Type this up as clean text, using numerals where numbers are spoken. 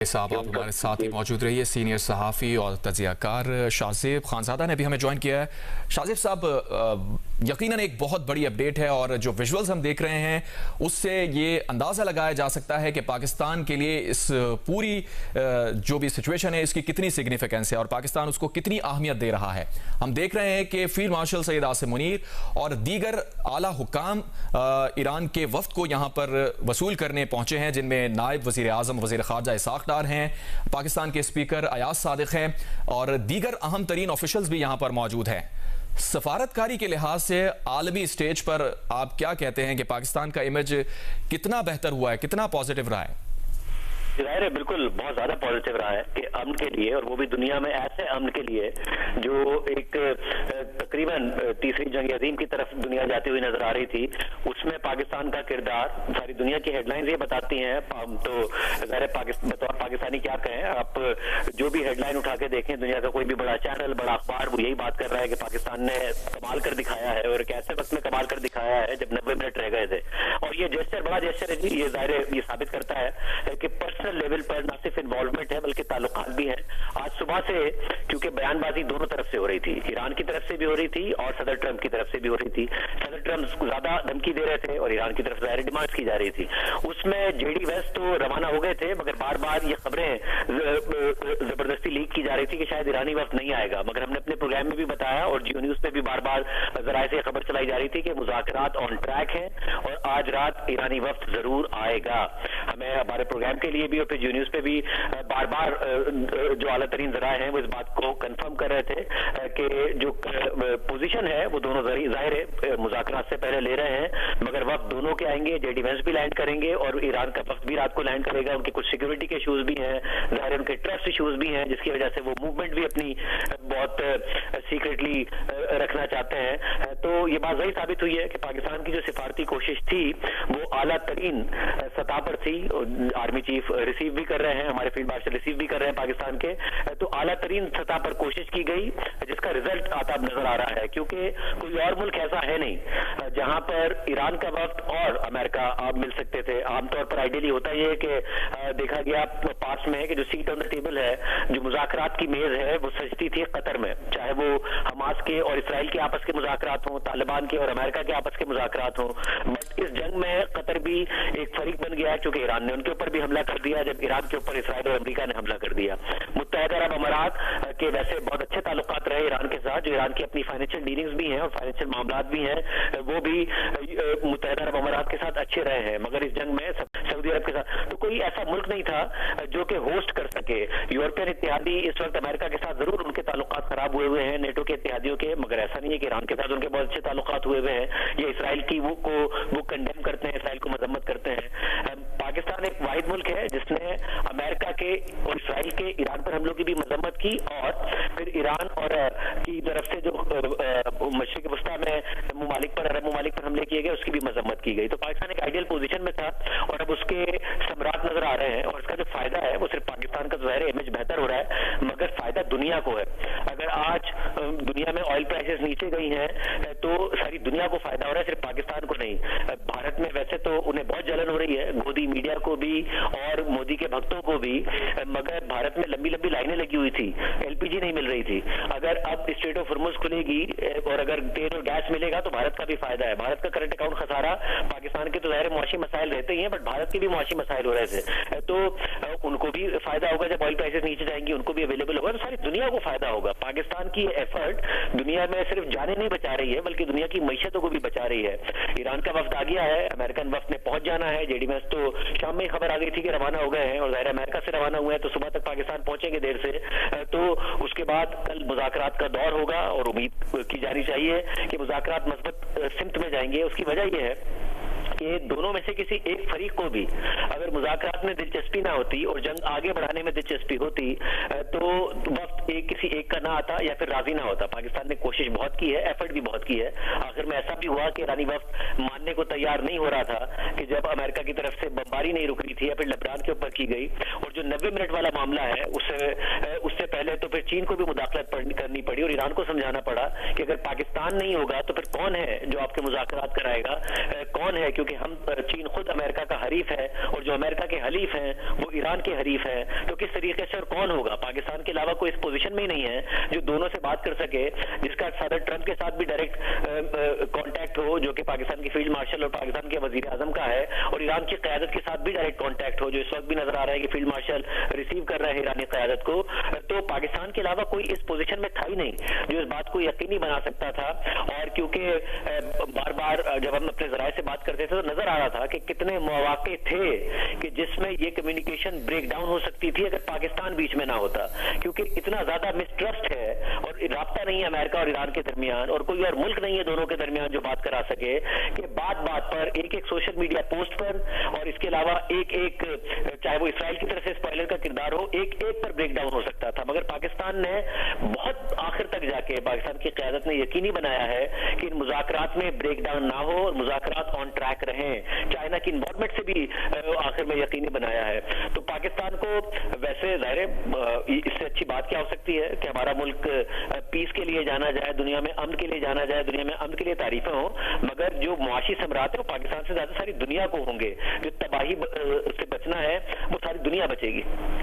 साहब आप हमारे साथ ही मौजूद रहिए। सीनियर सहाफ़ी और तजिया कार शाहज़ेब खानज़ादा ने भी हमें ज्वाइन किया है। शाहज़ेब साहब, यकीनन एक बहुत बड़ी अपडेट है और जो विजुअल्स हम देख रहे हैं उससे ये अंदाज़ा लगाया जा सकता है कि पाकिस्तान के लिए इस पूरी जो भी सिचुएशन है इसकी कितनी सिग्निफिकेंस है और पाकिस्तान उसको कितनी अहमियत दे रहा है। हम देख रहे हैं कि फील्ड मार्शल सैयद आसिम मुनीर और दीगर आला हुक्काम ईरान के वफ्द को यहाँ पर वसूल करने पहुंचे हैं, जिनमें नायब वज़ीर आज़म वज़ीर ख़ारजा इसाक़ डार हैं, पाकिस्तान के स्पीकर अयाज सादिक हैं और दीगर अहम तरीन ऑफिशल्स भी यहाँ पर मौजूद हैं। सफारतकारी के लिहाज से आलमी स्टेज पर आप क्या कहते हैं कि पाकिस्तान का इमेज कितना बेहतर हुआ है, कितना पॉजिटिव रहा है? जाहिर है बिल्कुल बहुत ज्यादा पॉजिटिव रहा है कि अमन के लिए, और वो भी दुनिया में ऐसे अमन के लिए जो एक तकरीबन तीसरी जंग अजीम की तरफ दुनिया जाती हुई नजर आ रही थी। उसमें पाकिस्तान का किरदार सारी दुनिया की हेडलाइंस ये बताती हैं। तो जाहिर है बतौर पाकिस्तानी क्या कहें, आप जो भी हेडलाइन उठा के देखें, दुनिया का कोई भी बड़ा चैनल, बड़ा अखबार वो यही बात कर रहा है कि पाकिस्तान ने कमाल कर दिखाया है, और एक ऐसे वक्त में कमाल कर दिखाया है जब 90 मिनट रह गए थे। और ये जेस्चर बड़ा जेस्चर है जी, ये जाहिर है ये साबित करता है कि पर्सनल लेवल पर न सिर्फ इन्वॉल्वमेंट है बल्कि ताल्लुकात भी हैं। आज सुबह से क्योंकि बयानबाजी दोनों तरफ से हो रही थी, ईरान की तरफ से भी हो रही थी और सदर ट्रंप की तरफ से भी हो रही थी। सदर ट्रंप ज्यादा धमकी दे रहे थे और ईरान की तरफ से डिमांड्स की जा रही थी। उसमें जेडी वेस्ट तो रवाना हो गए थे, मगर बार बार ये खबरें जबरदस्ती लीक की जा रही थी कि शायद ईरानी वक्त नहीं आएगा। मगर हमने अपने प्रोग्राम में भी बताया और जियो न्यूज पे भी बार बार जराए से खबर चलाई जा रही थी कि मुज़ाकरात ऑन ट्रैक हैं और आज रात ईरानी वक्त जरूर आएगा। हमें हमारे प्रोग्राम के लिए भी और फिर जियो न्यूज पे भी बार बार जो आला तरीन जराए हैं वो इस बात को कंफर्म कर रहे थे कि जो पोजीशन है वो दोनों जाहिर है मुज़ाकरात से पहले ले रहे हैं, मगर वक्त दोनों के आएंगे। जेडी वेंस भी लैंड करेंगे और ईरान का वक्त भी रात को लैंड करेगा। उनके कुछ सिक्योरिटी के इशूज भी हैं, जाहिर है उनके ट्रस्ट इशूज भी हैं, जिसकी वजह से वो मूवमेंट भी अपनी बहुत सीक्रेटली रखना चाहते हैं। तो ये बात वही साबित हुई है कि पाकिस्तान की जो सिफारती कोशिश थी वो आला तरीन सतह पर थी। आर्मी चीफ रिसीव भी कर रहे हैं, हमारे फील्ड मार्शल रिसीव भी कर रहे हैं पाकिस्तान के। तो आला तरीन सतह पर कोशिश की गई जिसका रिजल्ट आता नजर आ रहा है, क्योंकि कोई और मुल्क ऐसा है नहीं जहां पर ईरान का वक्त और अमेरिका आप मिल सकते थे। आमतौर पर आइडियली होता यह है कि देखा गया पास में कि जो सीट ऑन द टेबल है, जो मुज़ाकरात की मेज है, वो सजती थी कतर में, चाहे वो हमास के और इसराइल के आपस के मुज़ाकरात हों, तालिबान के और अमेरिका के आपस के मुज़ाकरात हों। बट इस जंग में कतर भी एक फरीक बन गया है, क्योंकि ईरान ने उनके ऊपर भी हमला कर दिया जब ईरान के ऊपर इसराइल और अमेरिका ने हमला कर दिया। मुत्तहदा अरब अमारात के वैसे बहुत अच्छे ताल्लुकात रहे ईरान के साथ, जो ईरान की अपनी फाइनेंशियल डीलिंग्स भी हैं और फाइनेंशियल मामलात भी हैं, वो भी मुत्तहदा अरब अमारात के साथ अच्छे रहे हैं। मगर इस जंग में सऊदी अरब के साथ तो कोई ऐसा मुल्क नहीं था जो कि होस्ट कर सके। यूरोपियन इत्तेहादी इस वक्त अमेरिका के साथ जरूर उनके ताल्लुकात खराब हुए हुए हैं, नेटो के इत्तेहादियों के, मगर ऐसा नहीं है कि ईरान के साथ उनके बहुत अच्छे ताल्लुकात हुए हुए हैं। ये इसराइल की वो कंडेम करते हैं, इसराइल को मजम्मत करते हैं। पाकिस्तान एक वाहिद मुल्क है जिसने अमेरिका के और इसराइल के ईरान पर हमलों की भी मजम्मत की, और फिर ईरान और की तरफ से जो मशरिक वस्ता में अरब ममालिक पर हमले किए गए उसकी भी मजम्मत की गई। तो पाकिस्तान एक आइडियल पोजीशन में था और अब उसके समरात नजर आ रहे हैं, और इसका जो फायदा है वो सिर्फ पाकिस्तान का ज़ाहिर इमेज बेहतर हो रहा है, मगर फायदा दुनिया को है। अगर आज दुनिया में ऑयल प्राइसेस नीचे गई हैं तो सारी दुनिया को फायदा हो रहा है, सिर्फ पाकिस्तान को नहीं। भारत में वैसे तो उन्हें बहुत जलन हो रही है, मोदी मीडिया को भी और मोदी के भक्तों को भी, मगर भारत में लंबी लंबी लाइनें लगी हुई थी, एलपीजी नहीं मिल रही थी। अगर अब स्ट्रेट ऑफ हॉर्मुज़ खुलेगी और अगर तेल और गैस मिलेगा तो भारत का भी फायदा है। भारत का करंट अकाउंट खसारा, पाकिस्तान के तो ज़ाहिर मुआशी मसाइल रहते ही हैं, बट भारत के भी मुआशी मसाइल हो रहे थे, तो उनको भी फायदा होगा। जब ऑयल प्राइसेस नीचे जाएंगी उनको भी अवेलेबल होगा, तो सारी दुनिया को फायदा होगा। पाकिस्तान की एफर्ट दुनिया में सिर्फ जाने नहीं बचा रही है बल्कि दुनिया की मईशतों को भी बचा रही है। ईरान का वफ्द आ गया है, अमेरिकन वफ्द ने पहुंच जाना है। जेडी वेंस तो शाम में खबर आ गई थी कि रवाना हो गए हैं, और ज़ाहिर अमेरिका से रवाना हुए हैं तो सुबह तक पाकिस्तान पहुंचेंगे देर से। तो उसके बाद कल मुज़ाकरात का दौर होगा और उम्मीद की जानी चाहिए कि मुज़ाकरात मज़बूत सिमत में जाएंगे। उसकी वजह यह है कि दोनों में से किसी एक फरीक को भी अगर मुज़ाकरात में दिलचस्पी ना होती और जंग आगे बढ़ाने में दिलचस्पी होती तो वक्त वक्त किसी एक का ना आता या फिर राजी ना होता। पाकिस्तान ने कोशिश बहुत की है, एफर्ट भी बहुत की है। आखिर में ऐसा भी हुआ कि ईरानी वक्त मानने को तैयार नहीं हो रहा था कि जब अमेरिका की तरफ से बमबारी नहीं रुक रही थी या फिर लेबनान के ऊपर की गई, और जो 90 मिनट वाला मामला है उससे पहले तो फिर चीन को भी मुदाखलत करनी पड़ी और ईरान को समझाना पड़ा कि अगर पाकिस्तान नहीं होगा तो फिर कौन है जो आपके मुज़ाकरात कराएगा, कौन है, क्योंकि हम चीन खुद अमेरिका का हरीफ है और जो अमेरिका के हलीफ हैं वो ईरान के हरीफ हैं। तो किस तरीके से और कौन होगा? पाकिस्तान के अलावा कोई इस पोजीशन में ही नहीं है जो दोनों से बात कर सके, जिसका सदर ट्रंप के साथ भी डायरेक्ट कांटेक्ट हो, जो कि पाकिस्तान की फील्ड मार्शल और पाकिस्तान के वजीर आजम का है, और ईरान की क़यादत के साथ भी डायरेक्ट कांटेक्ट हो, जो इस वक्त भी नजर आ रहा है कि फील्ड मार्शल रिसीव कर रहे हैं ईरानी क़यादत को। तो पाकिस्तान के अलावा कोई इस पोजीशन में था ही नहीं जो इस बात को यकीनी बना सकता था। और क्योंकि बार बार जब हम अपने ज़राए से बात करते थे तो नजर आ रहा था कि कितने मौके थे कि जिसमें ये कम्युनिकेशन ब्रेक डाउन हो सकती थी अगर पाकिस्तान बीच में ना होता, क्योंकि इतना ज्यादा मिसट्रस्ट है और राब्ता नहीं है अमेरिका और ईरान के दरमियान, और कोई और मुल्क नहीं है दोनों के दरमियान जो बात करा सके कि बात बात पर एक एक सोशल मीडिया पोस्ट पर और इसके अलावा एक एक, चाहे वो इसराइल की तरफ से स्पॉइलर का किरदार हो, एक एक पर ब्रेक डाउन हो सकता था। मगर पाकिस्तान ने बहुत आखिर तक जाके पाकिस्तान की क़यादत ने यकीनी बनाया है कि इन मुज़ाकरात में ब्रेक डाउन ना हो और मुज़ाकरात ऑन ट्रैक रहें। चाइना की इन्वॉल्वमेंट से भी आखिर में यकीनी बनाया है। तो पाकिस्तान को वैसे ज़ाहिर है इससे अच्छी बात क्या हो सकती है कि हमारा मुल्क पीस के लिए जाना जाए, दुनिया में अमन के लिए जाना जाए, दुनिया में अमन के लिए तारीफें हो, मगर जो मुआशी समरात है वो पाकिस्तान से ज्यादा सारी दुनिया को होंगे। जो तबाही से बचना है वो सारी दुनिया बचेगी।